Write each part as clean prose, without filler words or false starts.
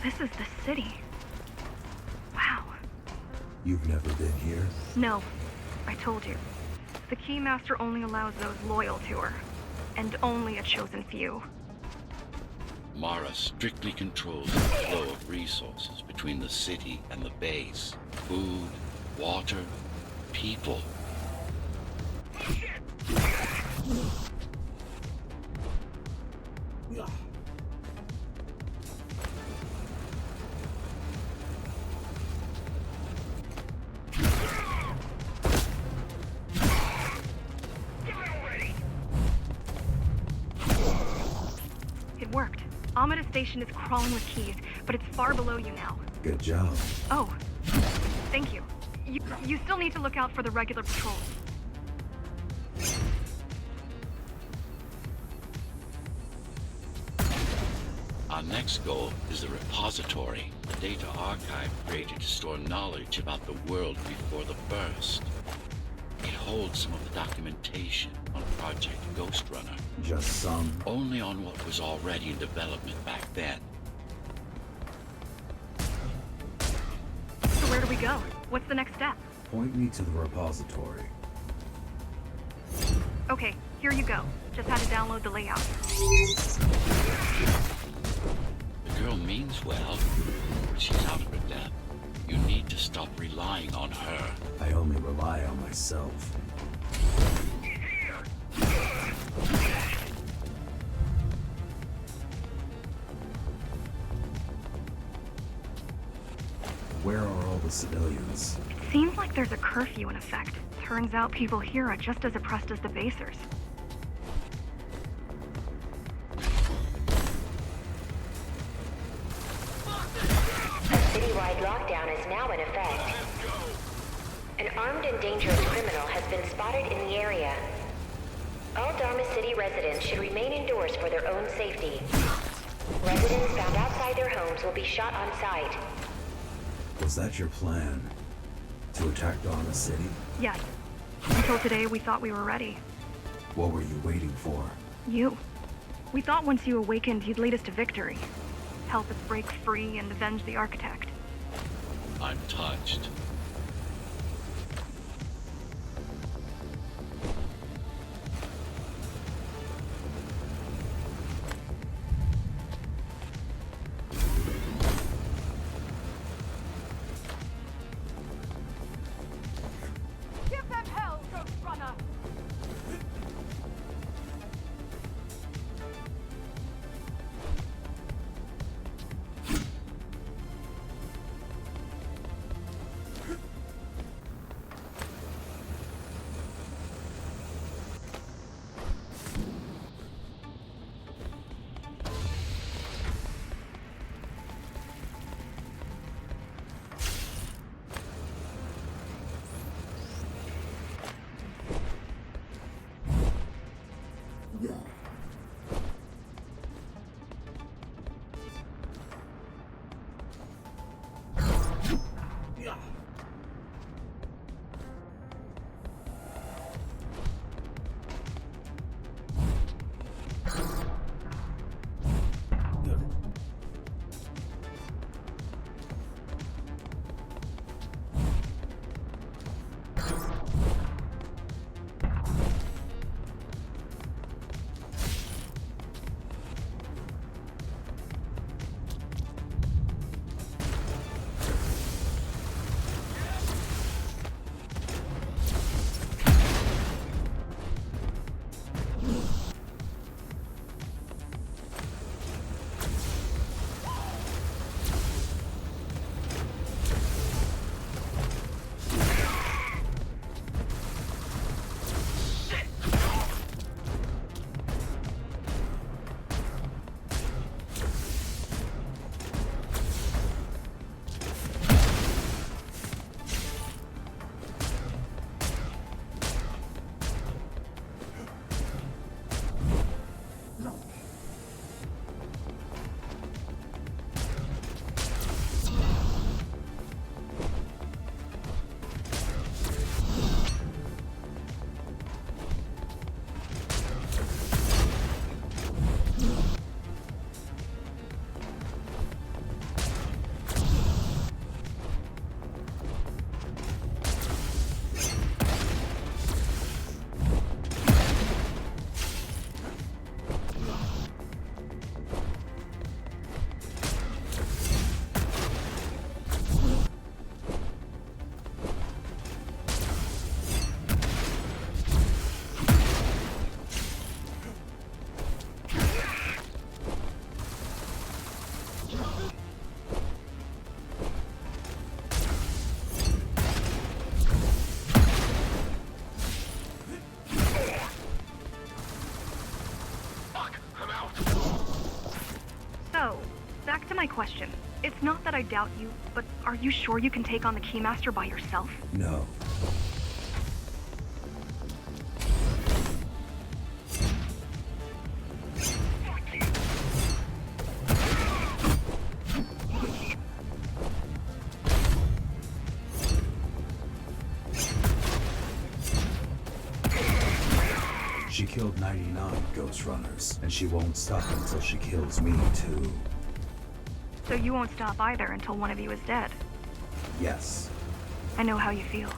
this is the city. Wow. You've never been here? No, I told you. The Keymaster only allows those loyal to her, and only a chosen few. Mara strictly controls the flow of resources between the city and the base. Food, water, people. It worked. Amida Station is crawling with keys, but it's far below you now. Good job. Oh, thank you. You still need to look out for the regular patrols. Our next goal is the repository, a data archive created to store knowledge about the world before the burst. It holds some of the documentation on Project Ghostrunner. Just some. Only on what was already in development back then. So where do we go? What's the next step? Point me to the repository. Okay, here you go. Just had to download the layout. The girl means well, but she's out of her depth. You need to stop relying on her. I only rely on myself. Where are all the civilians? It seems like there's a curfew in effect. Turns out people here are just as oppressed as the basers. A citywide lockdown is now in effect. An armed and dangerous criminal has been spotted in the area. All Dharma City residents should remain indoors for their own safety. Residents found outside their homes will be shot on sight. Was that your plan? To attack Dharma City? Yes. Until today, we thought we were ready. What were you waiting for? You. We thought once you awakened, you'd lead us to victory. Help us break free and avenge the Architect. I'm touched. Give them hell, Ghostrunner! So, back to my question. It's not that I doubt you, but are you sure you can take on the Keymaster by yourself? No. She killed 99 Ghostrunners, and she won't stop until she kills me too. So you won't stop either until one of you is dead. Yes. I know how you feel.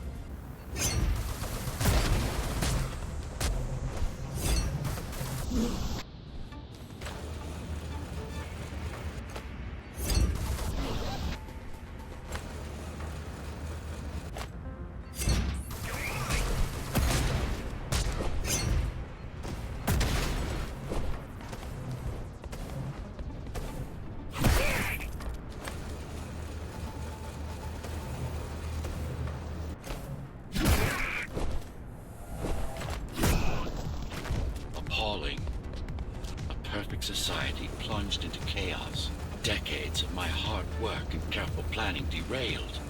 Appalling. A perfect society plunged into chaos. Decades of my hard work and careful planning derailed.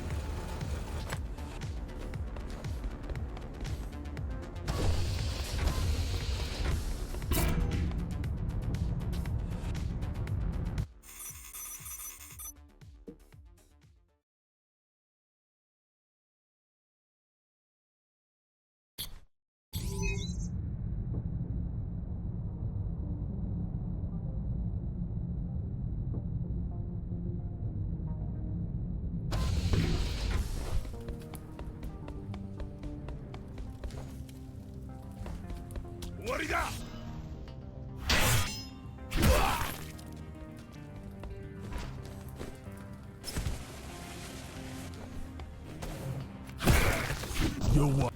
You're what?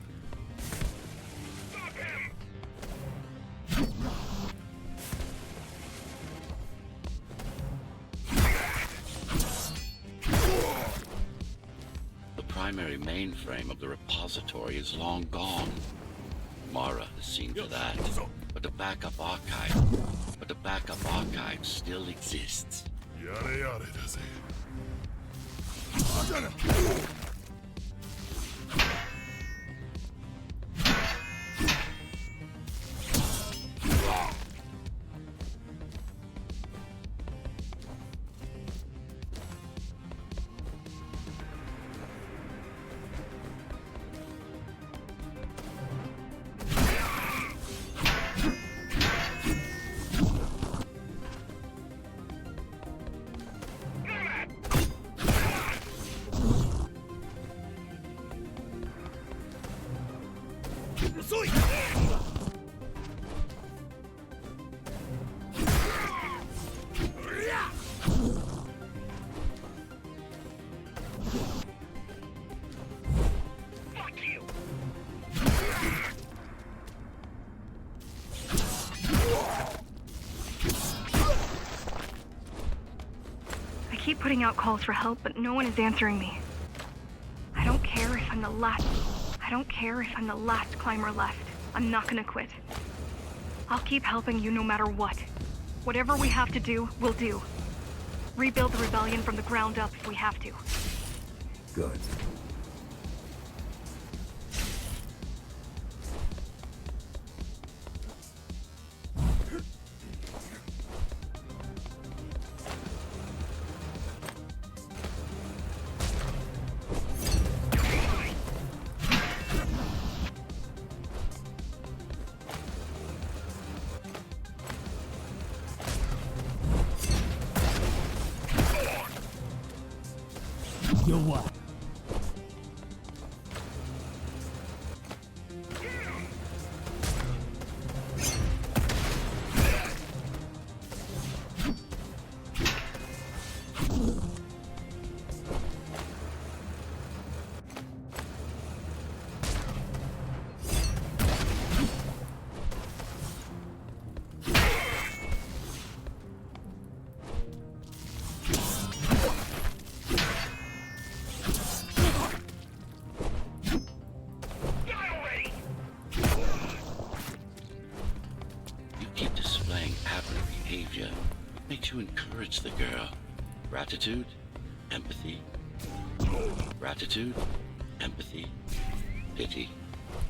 The primary mainframe of the repository is long gone. Mara has seen to that. But the backup archive still exists. Yada yada does it. I keep putting out calls for help, but no one is answering me. I don't care if I'm the last climber left. I'm not gonna quit. I'll keep helping you no matter what. Whatever we have to do, we'll do. Rebuild the rebellion from the ground up if we have to. Good. You're what? encourage the girl. Gratitude, empathy, gratitude, empathy, pity.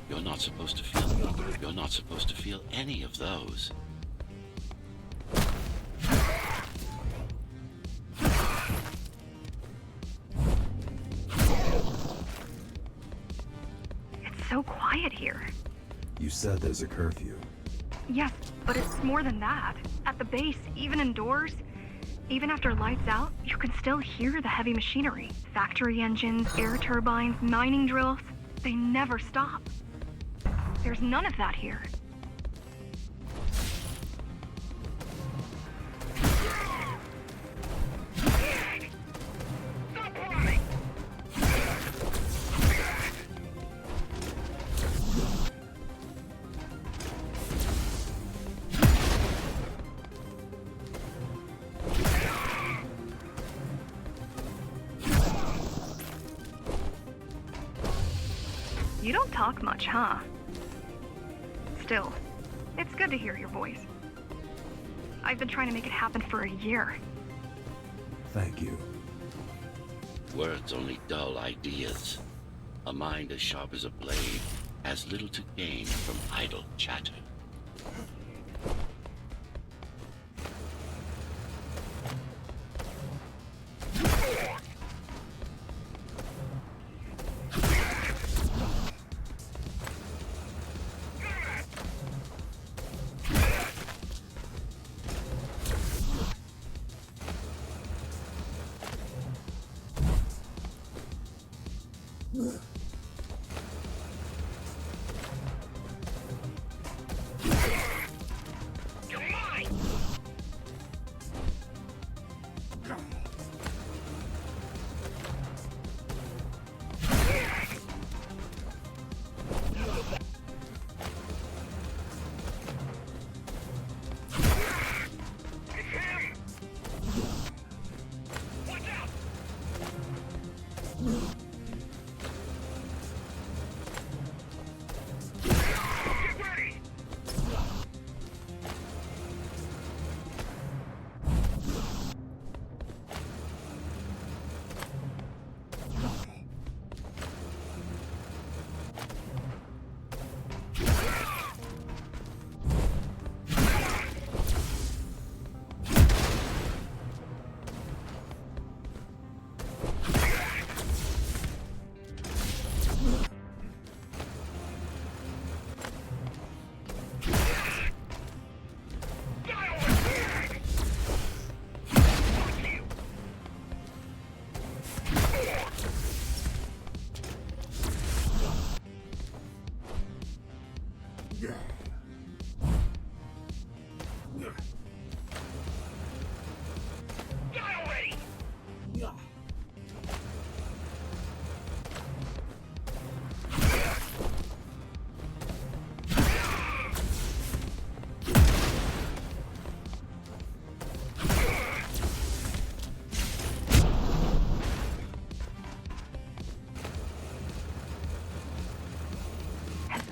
You're not supposed to feel any of those. It's so quiet here. You said there's a curfew. Yes, but it's more than that. At the base, even indoors, even after lights out, you can still hear the heavy machinery. Factory engines, air turbines, mining drills. They never stop. There's none of that here. You don't talk much, huh? Still, it's good to hear your voice. I've been trying to make it happen for a year. Thank you. Words only dull ideas. A mind as sharp as a blade has little to gain from idle chatter.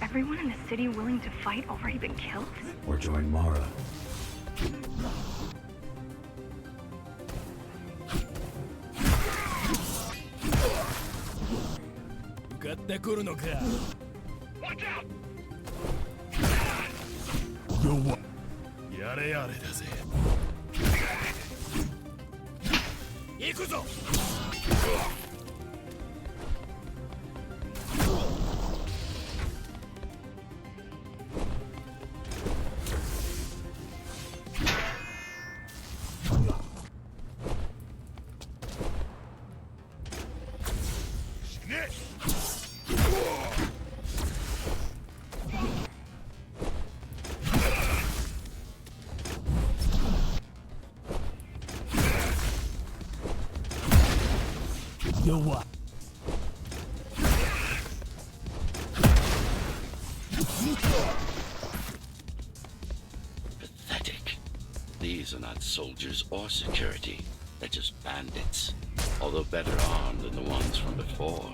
Everyone in the city willing to fight already been killed? Or join Mara. 向かってくるのか。弱。やれやれだぜ。行くぞ。弱。Pathetic. These are not soldiers or security. They're just bandits. Although better armed than the ones from before.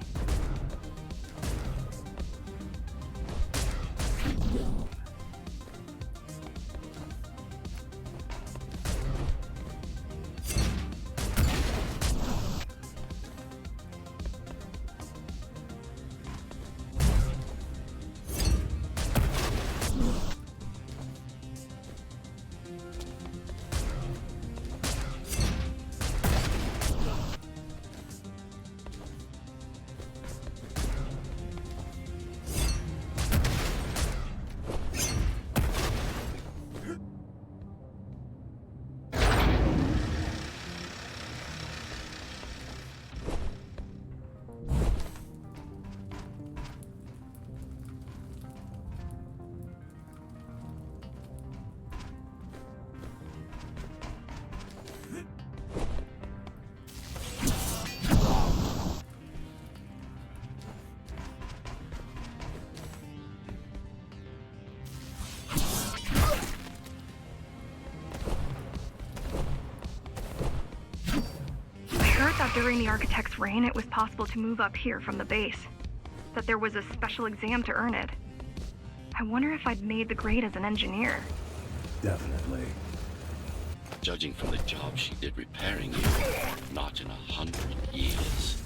that during the architect's reign, it was possible to move up here from the base. That there was a special exam to earn it. I wonder if I'd made the grade as an engineer. Definitely. Judging from the job she did repairing you, not in 100 years.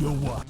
Yo what?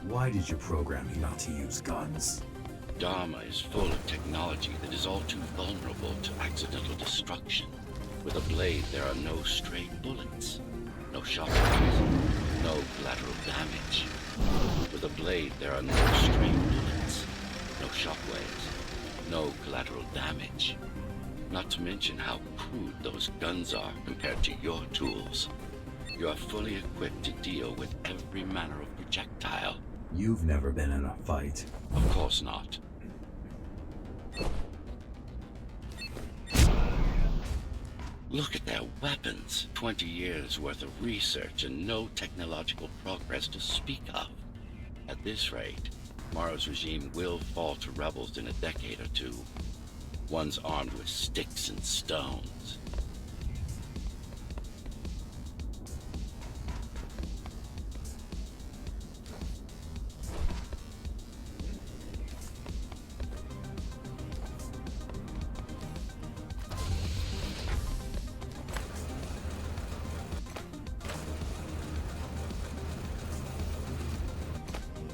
Why did you program me not to use guns? Dharma is full of technology that is all too vulnerable to accidental destruction. With a blade, there are no stray bullets, no shockwaves, no collateral damage. With a blade, there are no stray bullets, no shockwaves, no collateral damage. Not to mention how crude those guns are compared to your tools. You are fully equipped to deal with every manner of projectile. You've never been in a fight. Of course not. Look at their weapons. 20 years worth of research and no technological progress to speak of. At this rate, Morrow's regime will fall to rebels in a decade or two. Ones armed with sticks and stones.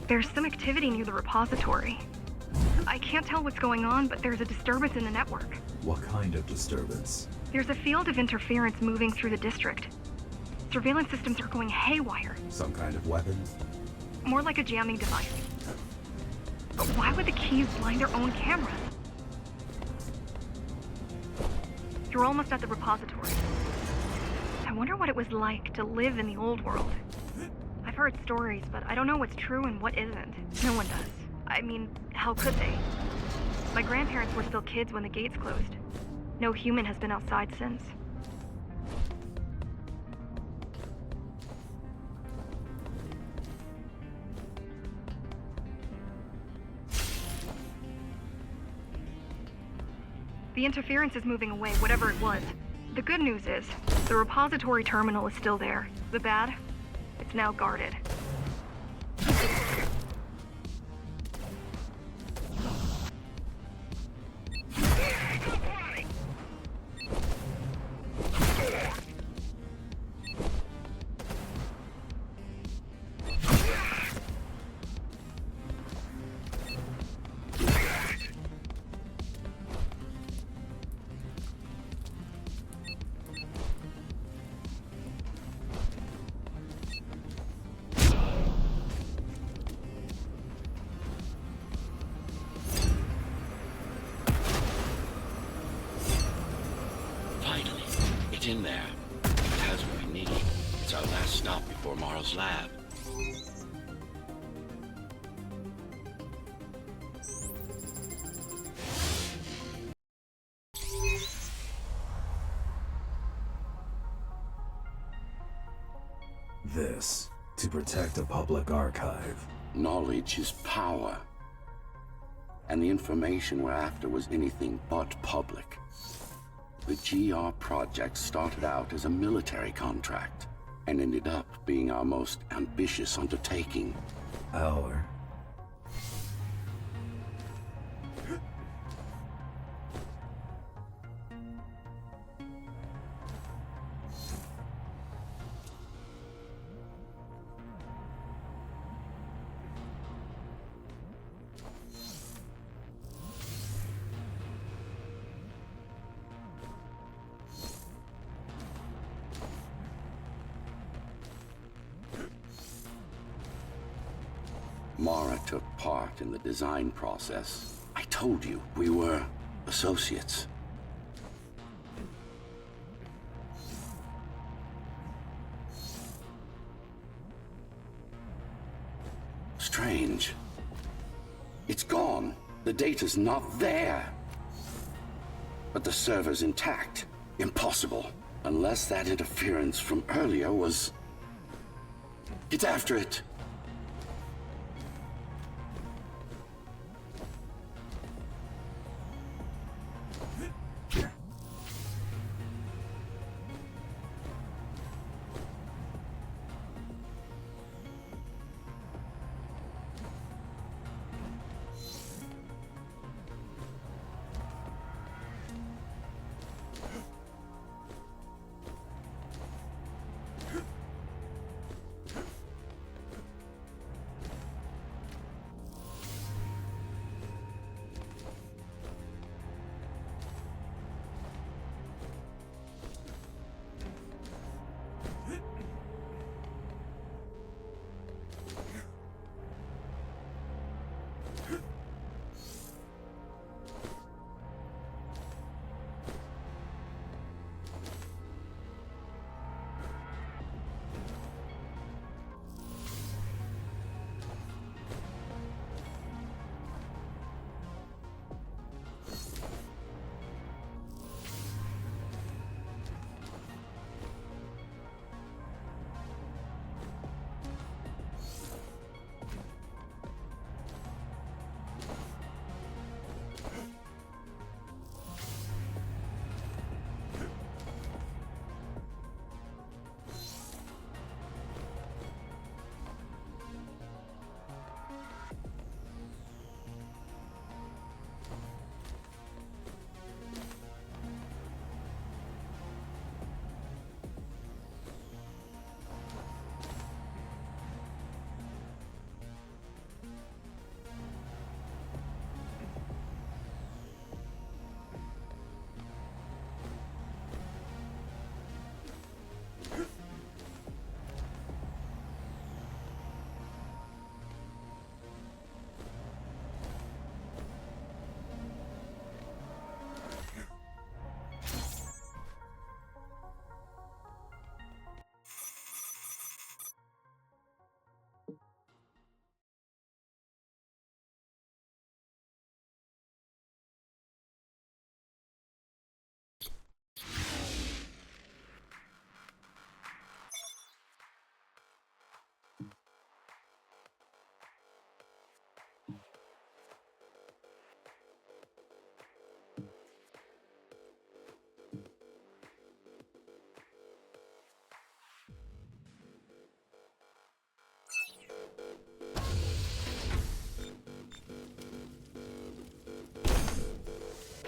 There's some activity near the repository. I can't tell what's going on, but there's a disturbance in the network. What kind of disturbance? There's a field of interference moving through the district. surveillance systems are going haywire. Some kind of weapon? More like a jamming device. But why would the keys blind their own cameras? You're almost at the repository. I wonder what it was like to live in the old world. I've heard stories, but I don't know what's true and what isn't. No one does. I mean, how could they? My grandparents were still kids when the gates closed. No human has been outside since. The interference is moving away, whatever it was. The good news is, the repository terminal is still there. The bad? It's now guarded. In there. It has what we need. It's our last stop before Morrow's lab. This, to protect a public archive. Knowledge is power. And the information we're after was anything but public. The GR project started out as a military contract and ended up being our most ambitious undertaking. Our? Mara took part in the design process. I told you, we were associates. Strange. It's gone. The data's not there. But the server's intact. Impossible. Unless that interference from earlier was... Get after it!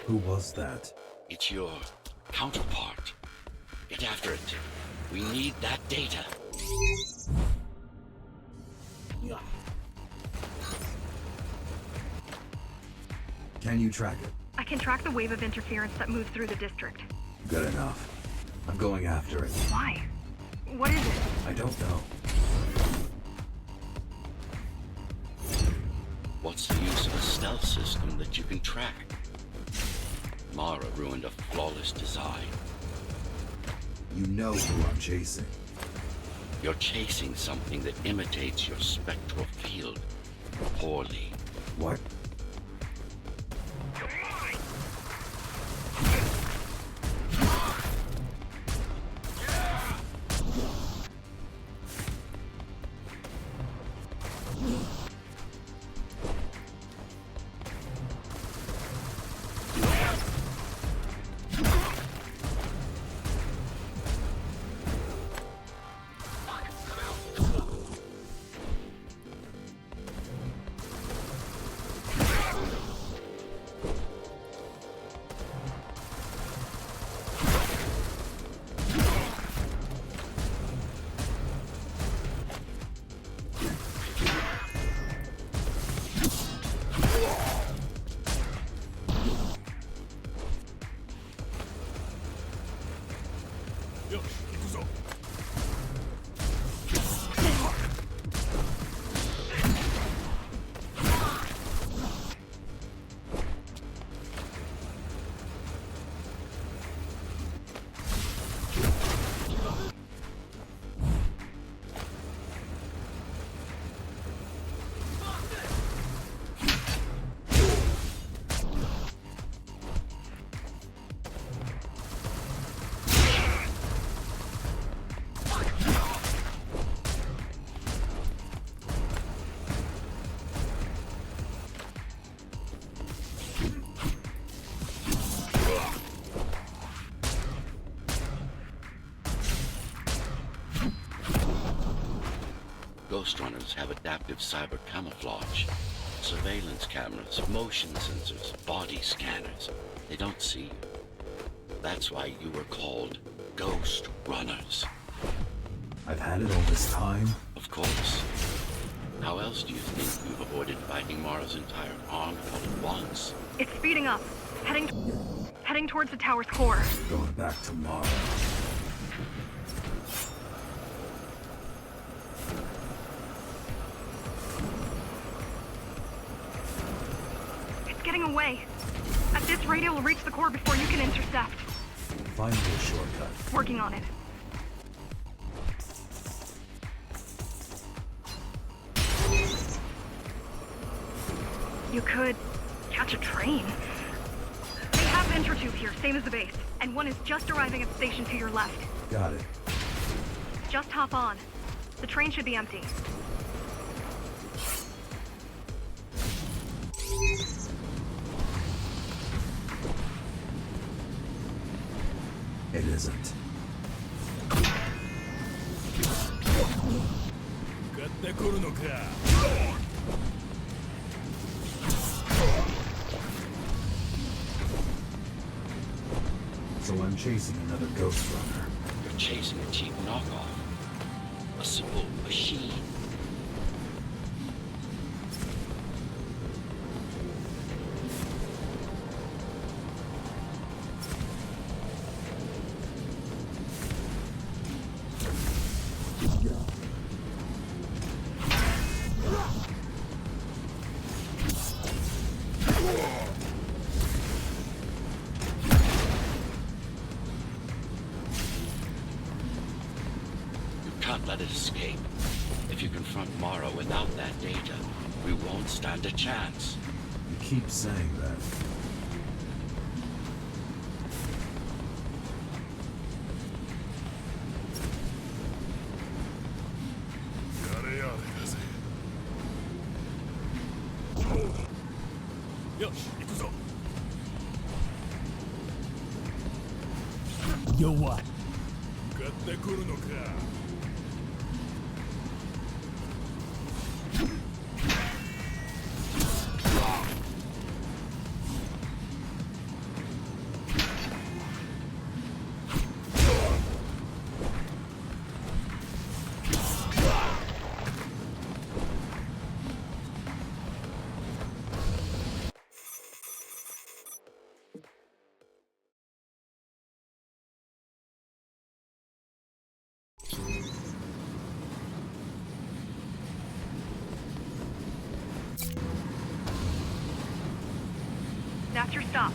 Who was that? It's your counterpart. Get after it. We need that data. Can you track it? I can track the wave of interference that moves through the district. Good enough. I'm going after it. Why? What is it? I don't know. What's the use of a stealth system that you can track? Mara ruined a flawless design. You know who I'm chasing. You're chasing something that imitates your spectral field. Poorly. What? Ghostrunners have adaptive cyber camouflage. Surveillance cameras, motion sensors, body scanners. They don't see you. That's why you were called Ghostrunners. I've had it all this time. Of course. How else do you think you've avoided fighting Mara's entire army all at once? It's speeding up. Heading towards the tower's core. Going back tomorrow. It's getting away. At this rate, it will reach the core before you can intercept. Find me a shortcut. Working on it. You could catch a train. They have Intratube here, same as the base. And one is just arriving at the station to your left. Got it. Just hop on. The train should be empty. It isn't. 向かってくるのか。 So I'm chasing another Ghostrunner. You're chasing a cheap knockoff. A simple machine. Can't let it escape. If you confront Mara without that data, we won't stand a chance. You keep saying that. Yo what? 向かってくるのか。 You're That's your stop.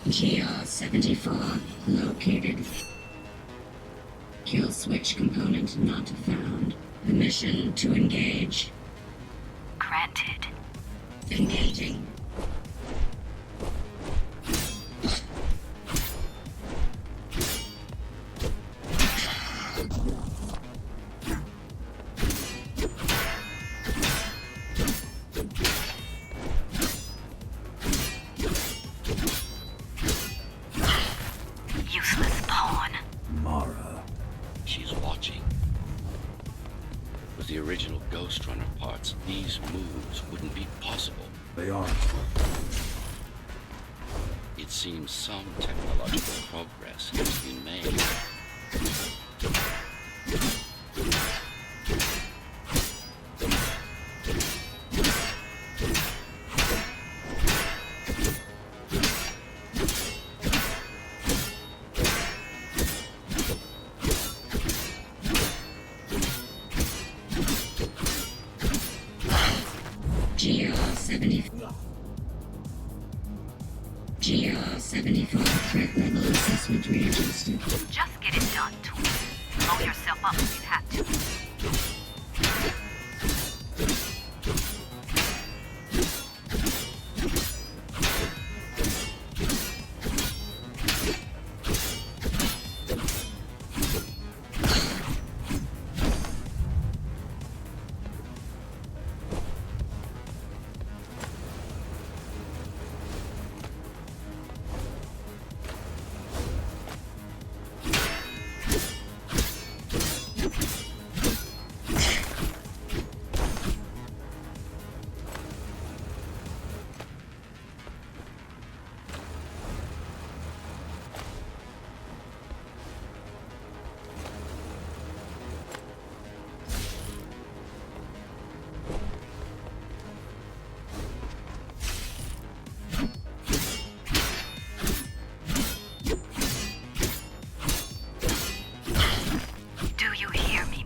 GR-74 located. Kill switch component not found. Permission to engage. Granted. Engaging. Useless pawn. Mara. She's watching. With the original Ghostrunner parts, these moves wouldn't be possible. They aren't. It seems some technological progress has been made. GR-74 threat level assessment readjusted. Just get it done, Tool. Blow yourself up if you have to.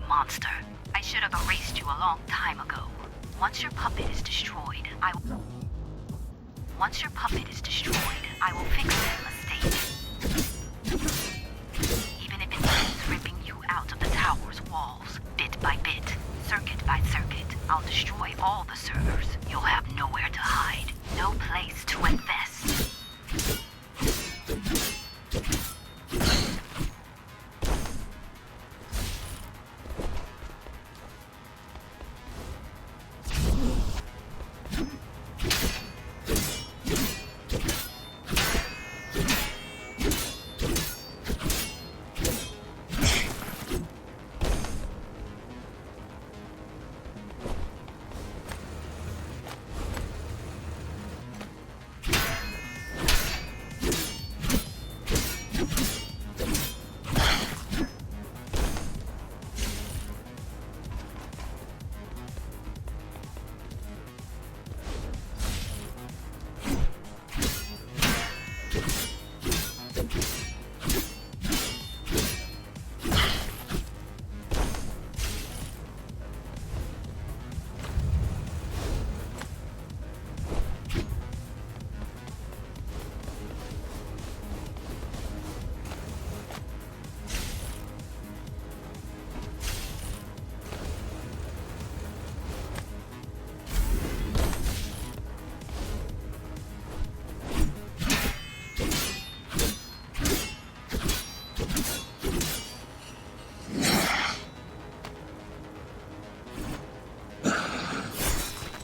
Monster. I should have erased you a long time ago. Once your puppet is destroyed, I will fix that mistake. Even if it means ripping you out of the tower's walls, bit by bit, circuit by circuit, I'll destroy all the servers. You'll have nowhere to hide, no place to invest.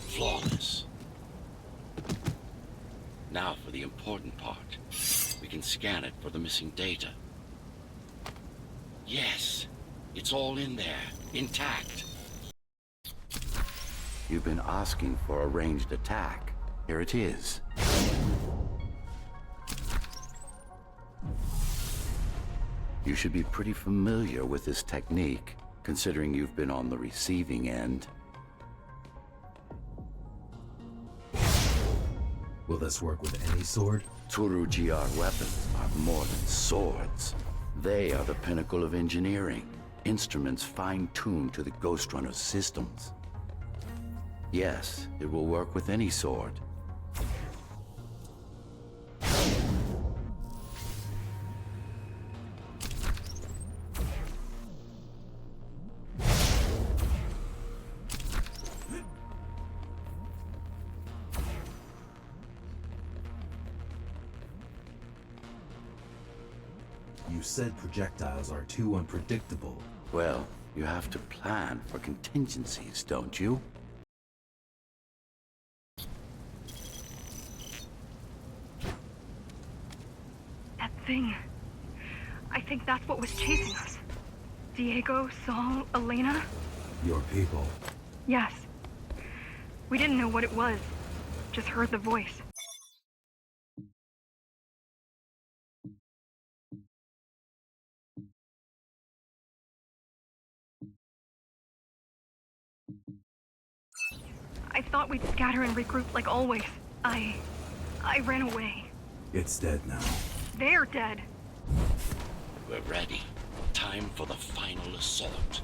Flawless. Now for the important part. We can scan it for the missing data. Yes, it's all in there, intact. You've been asking for a ranged attack. Here it is. You should be pretty familiar with this technique, considering you've been on the receiving end. Will this work with any sword? KûroNeko weapons are more than swords. They are the pinnacle of engineering. Instruments fine-tuned to the Ghostrunner systems. Yes, it will work with any sword. You said projectiles are too unpredictable. Well, you have to plan for contingencies, don't you? That thing. I think that's what was chasing us. Diego, Saul, Elena? Your people. Yes. We didn't know what it was. Just heard the voice. I thought we'd scatter and regroup like always. I ran away. It's dead now. They're dead. We're ready. Time for the final assault.